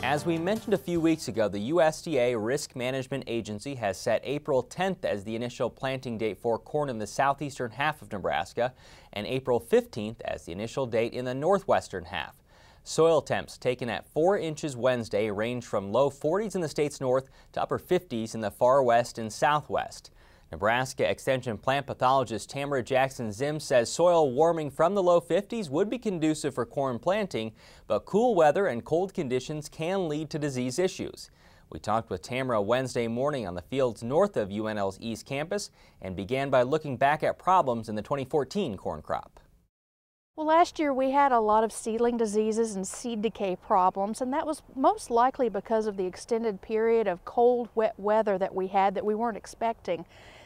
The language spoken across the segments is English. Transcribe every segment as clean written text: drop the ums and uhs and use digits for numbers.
As we mentioned a few weeks ago, the USDA Risk Management Agency has set April 10th as the initial planting date for corn in the southeastern half of Nebraska and April 15th as the initial date in the northwestern half. Soil temps taken at 4 inches Wednesday range from low 40s in the state's north to upper 50s in the far west and southwest. Nebraska Extension plant pathologist Tamra Jackson-Ziems says soil warming from the low 50s would be conducive for corn planting, but cool weather and cold conditions can lead to disease issues. We talked with Tamra Wednesday morning on the fields north of UNL's East Campus and began by looking back at problems in the 2014 corn crop. Well, last year we had a lot of seedling diseases and seed decay problems, and that was most likely because of the extended period of cold, wet weather that we had that we weren't expecting.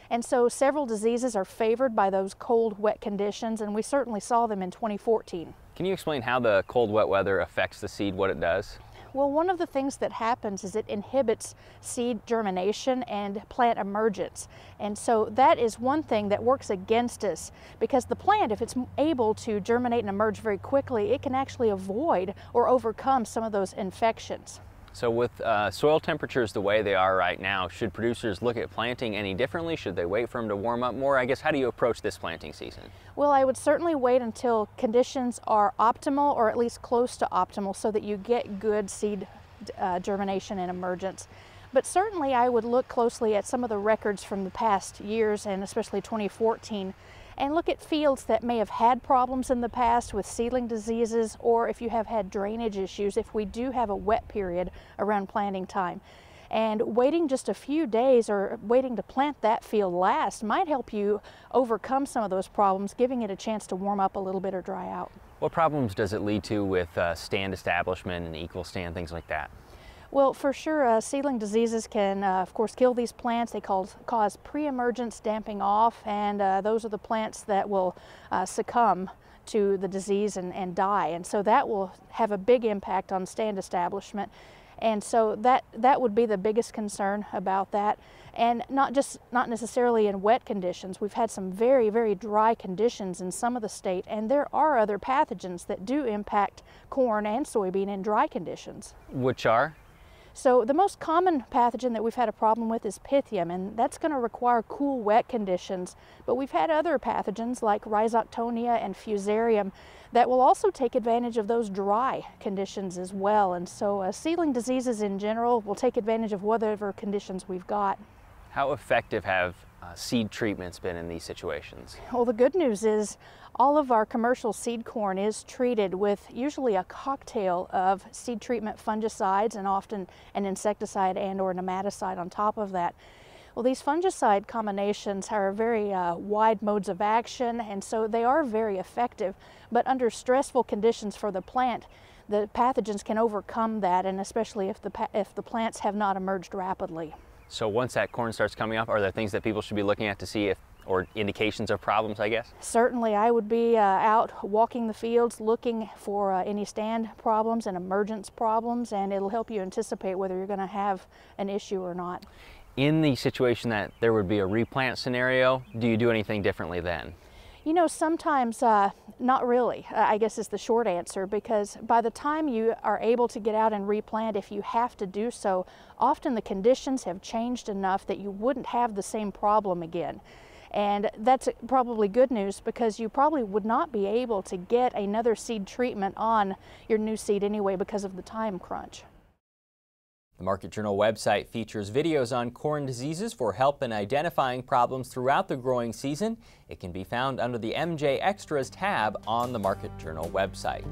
And so several diseases are favored by those cold, wet conditions, and we certainly saw them in 2014. Can you explain how the cold, wet weather affects the seed, what it does? Well, one of the things that happens is it inhibits seed germination and plant emergence. And so that is one thing that works against us, because the plant, if it's able to germinate and emerge very quickly, it can actually avoid or overcome some of those infections. So with soil temperatures the way they are right now, should producers look at planting any differently? Should they wait for them to warm up more? I guess, how do you approach this planting season? Well, I would certainly wait until conditions are optimal, or at least close to optimal, so that you get good seed germination and emergence. But certainly I would look closely at some of the records from the past years, and especially 2014, and look at fields that may have had problems in the past with seedling diseases, or if you have had drainage issues, if we do have a wet period around planting time. And waiting just a few days or waiting to plant that field last might help you overcome some of those problems, giving it a chance to warm up a little bit or dry out. What problems does it lead to with stand establishment and equal stand, things like that? Well, for sure, seedling diseases can, of course, kill these plants. They cause pre-emergence damping off, and those are the plants that will succumb to the disease and die. And so that will have a big impact on stand establishment. And so that would be the biggest concern about that. And not necessarily in wet conditions. We've had some very, very dry conditions in some of the state, and there are other pathogens that do impact corn and soybean in dry conditions. Which are? So the most common pathogen that we've had a problem with is Pythium, and that's going to require cool, wet conditions. But we've had other pathogens like Rhizoctonia and Fusarium that will also take advantage of those dry conditions as well. And so seedling diseases in general will take advantage of whatever conditions we've got. How effective have seed treatments been in these situations? Well, the good news is all of our commercial seed corn is treated with usually a cocktail of seed treatment fungicides and often an insecticide and or nematicide on top of that. Well, these fungicide combinations are very wide modes of action, and so they are very effective, but under stressful conditions for the plant, the pathogens can overcome that, and especially if the plants have not emerged rapidly. So once that corn starts coming up, are there things that people should be looking at to see if, or indications of problems, I guess? Certainly, I would be out walking the fields looking for any stand problems and emergence problems, and it'll help you anticipate whether you're going to have an issue or not. In the situation that there would be a replant scenario, do you do anything differently then? You know, sometimes not really, I guess is the short answer, because by the time you are able to get out and replant, if you have to do so, often the conditions have changed enough that you wouldn't have the same problem again. And that's probably good news, because you probably would not be able to get another seed treatment on your new seed anyway because of the time crunch. The Market Journal website features videos on corn diseases for help in identifying problems throughout the growing season. It can be found under the MJ Extras tab on the Market Journal website.